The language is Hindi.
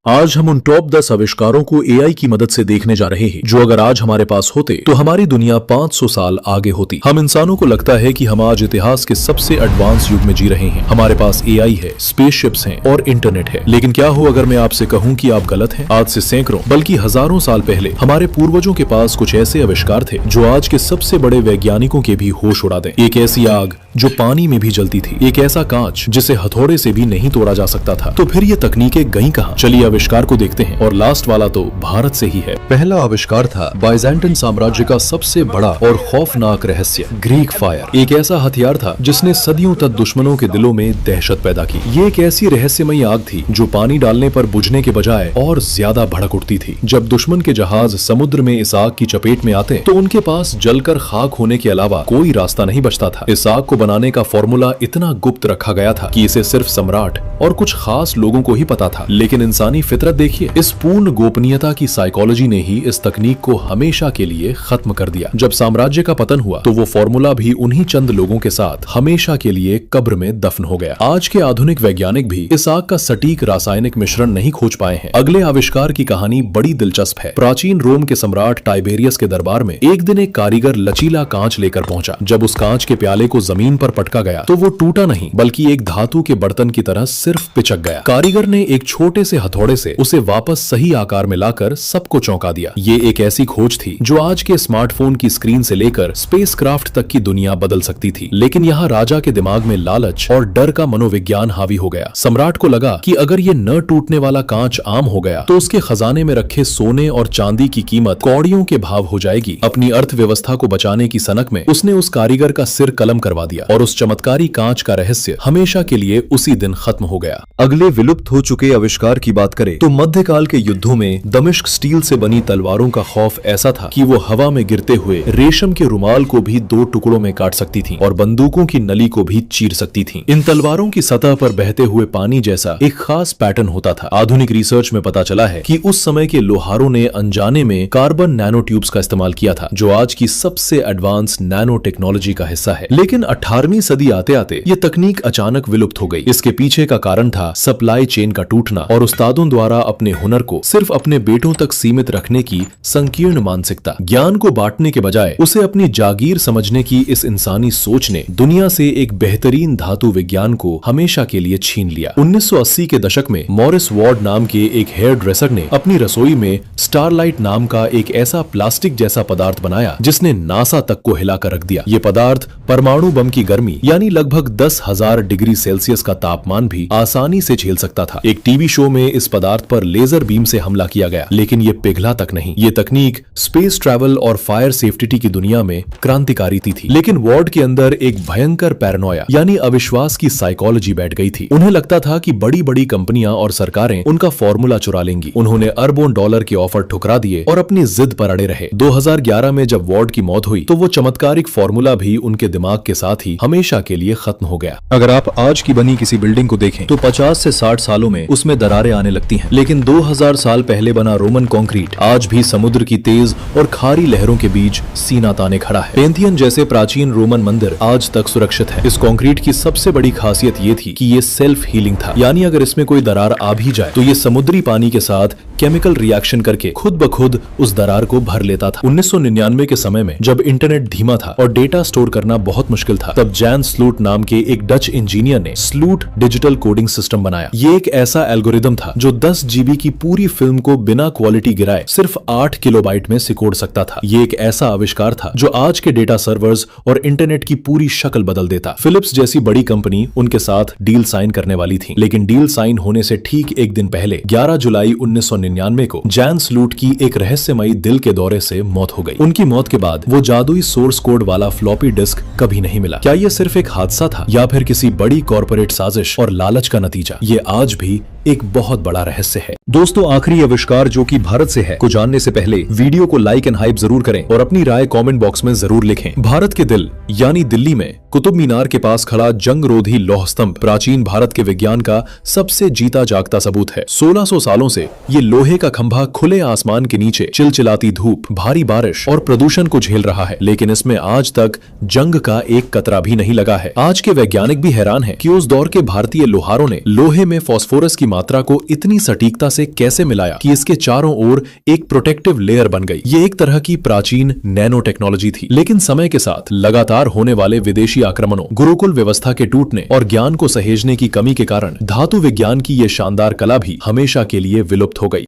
आज हम उन टॉप 10 आविष्कारों को एआई की मदद से देखने जा रहे हैं जो अगर आज हमारे पास होते तो हमारी दुनिया 500 साल आगे होती। हम इंसानों को लगता है कि हम आज इतिहास के सबसे एडवांस युग में जी रहे हैं। हमारे पास एआई है, स्पेसशिप्स हैं और इंटरनेट है। लेकिन क्या हो अगर मैं आपसे कहूं कि आप गलत हैं? आज से सैकड़ों बल्कि हजारों साल पहले हमारे पूर्वजों के पास कुछ ऐसे आविष्कार थे जो आज के सबसे बड़े वैज्ञानिकों के भी होश उड़ा दें। एक ऐसी आग जो पानी में भी जलती थी, एक ऐसा कांच जिसे हथौड़े से भी नहीं तोड़ा जा सकता था। तो फिर ये तकनीकें गईं कहां? चलिए आविष्कार को देखते हैं। और लास्ट वाला तो भारत से ही है। पहला आविष्कार था बाइजेंटाइन साम्राज्य का सबसे बड़ा और खौफनाक रहस्य, ग्रीक फायर। एक ऐसा हथियार था जिसने सदियों तक दुश्मनों के दिलों में दहशत पैदा की। ये एक ऐसी रहस्यमयी आग थी जो पानी डालने पर बुझने के बजाय और ज्यादा भड़क उठती थी। जब दुश्मन के जहाज समुद्र में इस आग की चपेट में आते तो उनके पास जलकर खाक होने के अलावा कोई रास्ता नहीं बचता था। इस आग को बनाने का फॉर्मूला इतना गुप्त रखा गया था कि इसे सिर्फ सम्राट और कुछ खास लोगों को ही पता था। लेकिन इंसानी फितरत देखिए, इस पूर्ण गोपनीयता की साइकोलॉजी ने ही इस तकनीक को हमेशा के लिए खत्म कर दिया। जब साम्राज्य का पतन हुआ तो वो फॉर्मूला भी उन्हीं चंद लोगों के साथ हमेशा के लिए कब्र में दफन हो गया। आज के आधुनिक वैज्ञानिक भी इस आग का सटीक रासायनिक मिश्रण नहीं खोज पाए हैं। अगले आविष्कार की कहानी बड़ी दिलचस्प है। प्राचीन रोम के सम्राट टाइबेरियस के दरबार में एक दिन एक कारीगर लचीला कांच लेकर पहुंचा। जब उस कांच के प्याले को जमीन पर पटका गया तो वो टूटा नहीं बल्कि एक धातु के बर्तन की तरह सिर्फ पिचक गया। कारीगर ने एक छोटे से हथौड़े से उसे वापस सही आकार में लाकर सबको चौंका दिया। ये एक ऐसी खोज थी जो आज के स्मार्टफोन की स्क्रीन से लेकर स्पेसक्राफ्ट तक की दुनिया बदल सकती थी। लेकिन यहाँ राजा के दिमाग में लालच और डर का मनोविज्ञान हावी हो गया। सम्राट को लगा कि अगर ये न टूटने वाला कांच आम हो गया तो उसके खजाने में रखे सोने और चांदी की कीमत कौड़ियों के भाव हो जाएगी। अपनी अर्थव्यवस्था को बचाने की सनक में उसने उस कारीगर का सिर कलम करवा दिया और उस चमत्कारी कांच का रहस्य हमेशा के लिए उसी दिन खत्म हो गया। अगले विलुप्त हो चुके आविष्कार की बात करें तो मध्यकाल के युद्धों में दमिश्क स्टील से बनी तलवारों का खौफ ऐसा था कि वो हवा में गिरते हुए रेशम के रुमाल को भी दो टुकड़ों में काट सकती थीं और बंदूकों की नली को भी चीर सकती थीं। इन तलवारों की सतह पर बहते हुए पानी जैसा एक खास पैटर्न होता था। आधुनिक रिसर्च में पता चला है कि उस समय के लोहारों ने अनजाने में कार्बन नैनो ट्यूब्स का इस्तेमाल किया था जो आज की सबसे एडवांस नैनो टेक्नोलॉजी का हिस्सा है। लेकिन 18वीं सदी आते आते ये तकनीक अचानक विलुप्त हो गई। इसके पीछे का कारण था सप्लाई चेन का टूटना और उस्तादों द्वारा अपने हुनर को सिर्फ अपने बेटों तक सीमित रखने की संकीर्ण मानसिकता। ज्ञान को बांटने के बजाय उसे अपनी जागीर समझने की इस इंसानी सोच ने दुनिया से एक बेहतरीन धातु विज्ञान को हमेशा के लिए छीन लिया। 1980 के दशक में मॉरिस वार्ड नाम के एक हेयर ड्रेसर ने अपनी रसोई में स्टारलाइट नाम का एक ऐसा प्लास्टिक जैसा पदार्थ बनाया जिसने नासा तक को हिलाकर रख दिया। ये पदार्थ परमाणु बम की गर्मी यानी लगभग 10,000 डिग्री सेल्सियस का तापमान भी आसानी से झेल सकता था। एक टीवी शो में इस पदार्थ पर लेजर बीम से हमला किया गया लेकिन ये पिघला तक नहीं। ये तकनीक स्पेस ट्रैवल और फायर सेफ्टी की दुनिया में क्रांतिकारी थी। लेकिन वार्ड के अंदर एक भयंकर पैरानोया यानी अविश्वास की साइकोलॉजी बैठ गई थी। उन्हें लगता था कि बड़ी बड़ी कंपनियां और सरकारें उनका फॉर्मूला चुरा लेंगी। उन्होंने अरबों डॉलर के ऑफर ठुकरा दिए और अपनी जिद पर अड़े रहे। 2011 में जब वार्ड की मौत हुई तो वो चमत्कारिक फॉर्मूला भी उनके दिमाग के साथ ही हमेशा के लिए खत्म हो गया। अगर आप आज की बनी किसी बिल्डिंग को देखें तो 50 से 60 सालों में उसमें दरारें आने लगती हैं। लेकिन 2000 साल पहले बना रोमन कंक्रीट आज भी समुद्र की तेज और खारी लहरों के बीच सीना ताने खड़ा है। पेंथियन जैसे प्राचीन रोमन मंदिर आज तक सुरक्षित है। इस कंक्रीट की सबसे बड़ी खासियत ये थी कि ये सेल्फ हीलिंग था, यानी अगर इसमें कोई दरार आ भी जाए तो ये समुद्री पानी के साथ केमिकल रिएक्शन करके खुद ब खुद उस दरार को भर लेता था। 1999 के समय में जब इंटरनेट धीमा था और डेटा स्टोर करना बहुत मुश्किल था, तब जैन स्लूट नाम के एक डच इंजीनियर ने स्लूट डिजिटल कोडिंग सिस्टम बनाया। ये एक ऐसा एल्गोरिदम था जो 10 GB की पूरी फिल्म को बिना क्वालिटी गिराए सिर्फ 8 किलोबाइट में सिकोड़ सकता था। ये एक ऐसा आविष्कार था जो आज के डेटा सर्वर्स और इंटरनेट की पूरी शक्ल बदल देता। फिलिप्स जैसी बड़ी कंपनी उनके साथ डील साइन करने वाली थी, लेकिन डील साइन होने से ठीक एक दिन पहले 11 जुलाई 1999 को जैन स्लूट की एक रहस्यमयी दिल के दौरे से मौत हो गई। उनकी मौत के बाद वो जादुई सोर्स कोड वाला फ्लॉपी डिस्क कभी नहीं मिला। क्या ये सिर्फ एक हादसा था या फिर किसी बड़ी कॉर्पोरेट साजिश और लालच का नतीजा? ये आज भी एक बहुत बड़ा रहस्य है। दोस्तों, आखिरी आविष्कार जो कि भारत से है को जानने से पहले वीडियो को लाइक एंड हाइप जरूर करें और अपनी राय कमेंट बॉक्स में जरूर लिखें। भारत के दिल यानी दिल्ली में कुतुब मीनार के पास खड़ा जंगरोधी लौह स्तंभ प्राचीन भारत के विज्ञान का सबसे जीता जागता सबूत है। 1600 सालों से ये लोहे लोहे का खंभा खुले आसमान के नीचे चिलचिलाती धूप, भारी बारिश और प्रदूषण को झेल रहा है, लेकिन इसमें आज तक जंग का एक कतरा भी नहीं लगा है। आज के वैज्ञानिक भी हैरान हैं कि उस दौर के भारतीय लोहारों ने लोहे में फास्फोरस की मात्रा को इतनी सटीकता से कैसे मिलाया कि इसके चारों ओर एक प्रोटेक्टिव लेयर बन गई। ये एक तरह की प्राचीन नैनो टेक्नोलॉजी थी। लेकिन समय के साथ लगातार होने वाले विदेशी आक्रमणों, गुरुकुल व्यवस्था के टूटने और ज्ञान को सहेजने की कमी के कारण धातु विज्ञान की ये शानदार कला भी हमेशा के लिए विलुप्त हो गई।